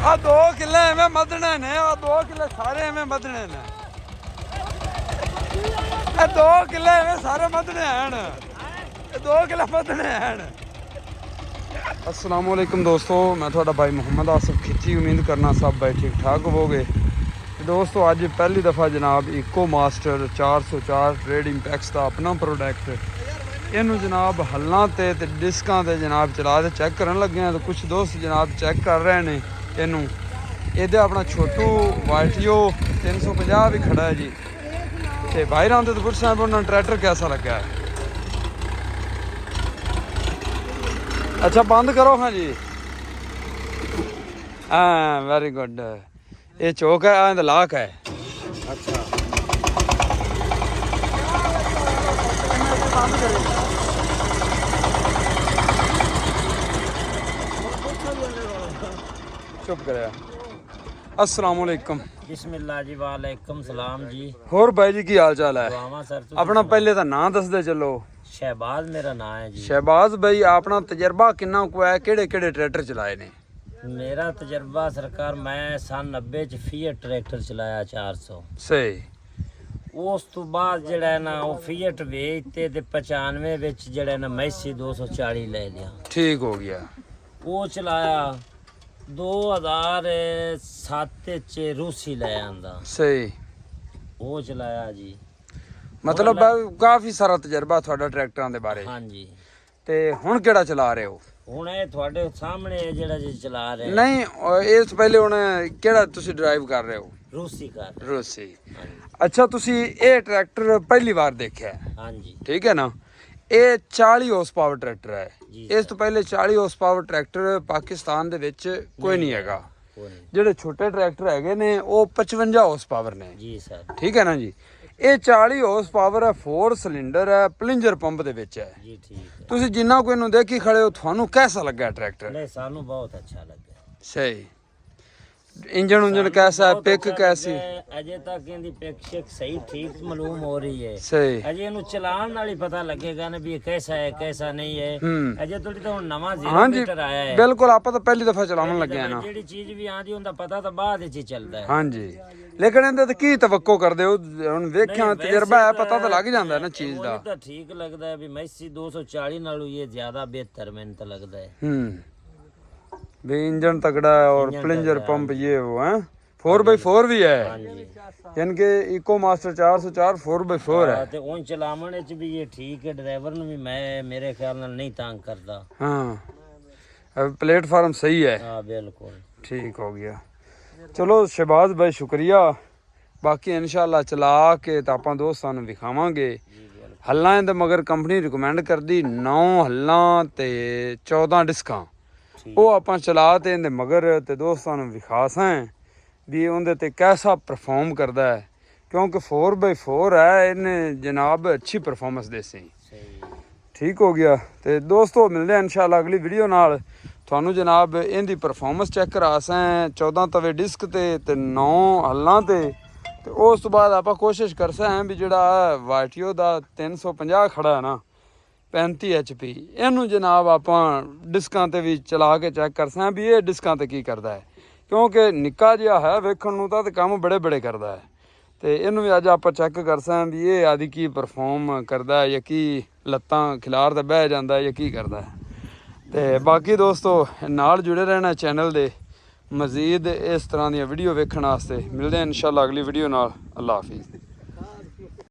ਆ 2 ਕਿੱਲੇ ਐਵੇਂ ਮੱਧਣੇ ਨੇ, ਆ 2 ਕਿੱਲੇ ਸਾਰੇ ਐਵੇਂ ਮੱਧਣੇ ਨੇ, ਇਹ 2 ਕਿੱਲੇ ਐਵੇਂ ਸਾਰੇ ਮੱਧਣੇ ਹਨ, ਇਹ 2 ਕਿੱਲੇ ਮੱਧਣੇ ਹਨ। अस्सलाम वालेकुम दोस्तों, मैं थोड़ा भाई मोहम्मद आसिफ खिची। उम्मीद करना सब भाई ठीक ठाक होवोगे। दोस्तों अज पहली दफ़ा जनाब इको मास्टर 404 ट्रेड इंपैक्स का अपना प्रोडक्ट इनू जनाब हल्लां ते डिस्कां ते जनाब चला के चैक करन लगे हैं। तो कुछ दोस्त जनाब चैक कर रहे हैं इनू। इधर अपना छोटू वाइटियो 350 भी खड़ा है जी। तो भाई राम तो पुछ साहब उन्होंने ट्रैक्टर कैसा लगा है? अच्छा बंद करो। हाँ जी, हाँ वेरी गुड। ये चौक है, हाँ लाक है। अच्छा चुप करे। अस्सलाम वालेकुम। बिस्मिल्लाह जी, वालेकुम सलाम जी। होर भाई जी की हाल चाल है? सर अपना पहले तो नाम दस दे चलो। शहबाज मेरा नाम है जी। शहबाज भाई अपना तजर्बा किन्ना को है, केड़े केड़े ट्रैक्टर चलाए ने? मेरा तजर्बा सरकार, मैं सन 90 च फीएट ट्रैक्टर चलाया 400। सही। उस तो बाद जड़ा ना वो फीएट वेचते ते 95 विच जड़ा ना मैसी 240 ले लिया। ठीक हो गया। वो चलाया 2007 च रूसी ले आंदा। सही। वो चलाया जी। मतलब काफी सारा तजर्बा ਤੁਹਾਡਾ ਟਰੈਕਟਰਾਂ ਦੇ ਬਾਰੇ। ਹਾਂਜੀ। ਤੇ ਹੁਣ ਕਿਹੜਾ ਚਲਾ ਰਹੇ ਹੋ? ਹੁਣ ਇਹ ਤੁਹਾਡੇ ਸਾਹਮਣੇ ਜਿਹੜਾ ਜੀ ਚਲਾ ਰਹੇ। ਨਹੀਂ ਇਸ ਤੋਂ ਪਹਿਲੇ ਹੁਣ ਕਿਹੜਾ ਤੁਸੀਂ ਡਰਾਈਵ ਕਰ ਰਹੇ ਹੋ? ਰੂਸੀ ਕਰ। ਰੂਸੀ। ਅੱਛਾ ਤੁਸੀਂ ਇਹ ਟਰੈਕਟਰ ਪਹਿਲੀ ਵਾਰ ਦੇਖਿਆ? ਹਾਂਜੀ। ਠੀਕ ਹੈ ਨਾ। ਇਹ 40 ਹਾਰਸ ਪਾਵਰ ਟਰੈਕਟਰ ਹੈ। ਇਸ ਤੋਂ ਪਹਿਲੇ 40 ਹਾਰਸ ਪਾਵਰ ਟਰੈਕਟਰ ਪਾਕਿਸਤਾਨ ਦੇ ਵਿੱਚ ਕੋਈ ਨਹੀਂ ਹੈਗਾ। ਜਿਹੜੇ ਛੋਟੇ ਟਰੈਕਟਰ ਹੈਗੇ ਨੇ ਉਹ 55 ਹਾਰਸ ਪਾਵਰ ਨੇ। ਜੀ ਸਰ। ਠੀਕ ਹੈ ਨਾ ਜੀ। ਇਹ 40 ਹਾਰਸ ਪਾਵਰ ਹੈ, 4 ਸਿਲੰਡਰ ਹੈ, ਪਲਿੰਜਰ ਪੰਪ ਦੇ ਵਿੱਚ ਹੈ ਜੀ। ਠੀਕ ਹੈ। ਤੁਸੀਂ ਜਿੰਨਾ ਕੋਈ ਨੂੰ ਦੇਖੀ ਖੜੇ ਹੋ, ਤੁਹਾਨੂੰ ਕਿਹਦਾ ਲੱਗਾ ਟਰੈਕਟਰ? ਨਹੀਂ ਸਾਨੂੰ ਬਹੁਤ ਅੱਛਾ ਲੱਗਾ। ਸਹੀ। इंजन उंजन कैसा है, पिक कैसी? अजे तक इनकी पिक शिक सही ठीक मालूम हो रही है। सही। अजे इन्हू चलान नाल ही पता लगेगा ना भी कैसा है कैसा नहीं है। अजे थोड़ी तो नवा हाँ जी, मीटर आया है। बिल्कुल आप तो पहली दफा चलाने लगे हैं ना। जेडी चीज भी आंदी उनका पता तो बाद विच ही चलदा है। हाँ जी, लेकिन इहदे ते की तवक्को करदे हो? हुण वेख्या तजर्बा है, पता तो लग जांदा है ना चीज दा। तो ठीक लगदा है भी मैसी 240 नालों ये ज्यादा बेहतर मैंने तो लगदा है। भी इंजन तगड़ा है और प्लिंजर पंप ये वो है। 4x4 भी है, यानी कि इको मास्टर 404 4x4 है। ते उन चलावन च भी ये ठीक है। ड्राइवर ने भी मैं मेरे ख्याल नाल नहीं तंग करदा। हाँ अब प्लेटफार्म सही है। हाँ बिल्कुल ठीक हो गया। चलो शहबाज भाई शुक्रिया। बाकी इंशाल्लाह चला के तो आप दोस्तां नूं विखावांगे। हल्लां दे मगर कंपनी रिकमेंड करदी 9 हल्लां ते 14 डिस्कां। वो आप चला ते इहदे मगर ते दोस्तां नूं विखासां भी उहदे ते कैसा परफॉर्म करदा है, क्योंकि 4x4 है, इन्हें जनाब अच्छी परफॉर्मेंस देसी। ठीक हो गया। तो दोस्तों मिलते हैं इंशाल्लाह अगली वीडियो नाल। थानू जनाब इनकी परफॉर्मेंस चेक करा सां 14 तवे डिस्क ते 9 हल्लां ते उस तो बाद आप कोशिश कर सां भी जिहड़ा वाइटियो दा 350 खड़ा है ना 35 HP, इनू जनाब आप डिस्कां ते भी चला के चेक कर सां भी ये डिस्कां ते की करदा है, क्योंकि निक्का जिहा है वेखण नूं तां काम बड़े बड़े करदा है। तो इनू भी अज आप चेक कर सां भी ये आदि की परफॉर्म करदा है या की लत्तां खिलार ते बह जांदा है या की करदा है। तो बाकी दोस्तों नाल जुड़े रहना चैनल दे मज़ीद इस तरह दी वीडियो वेखण वास्ते। मिलदे हैं इंशाल्लाह अगली वीडियो नाल। अल्लाह हाफिज़।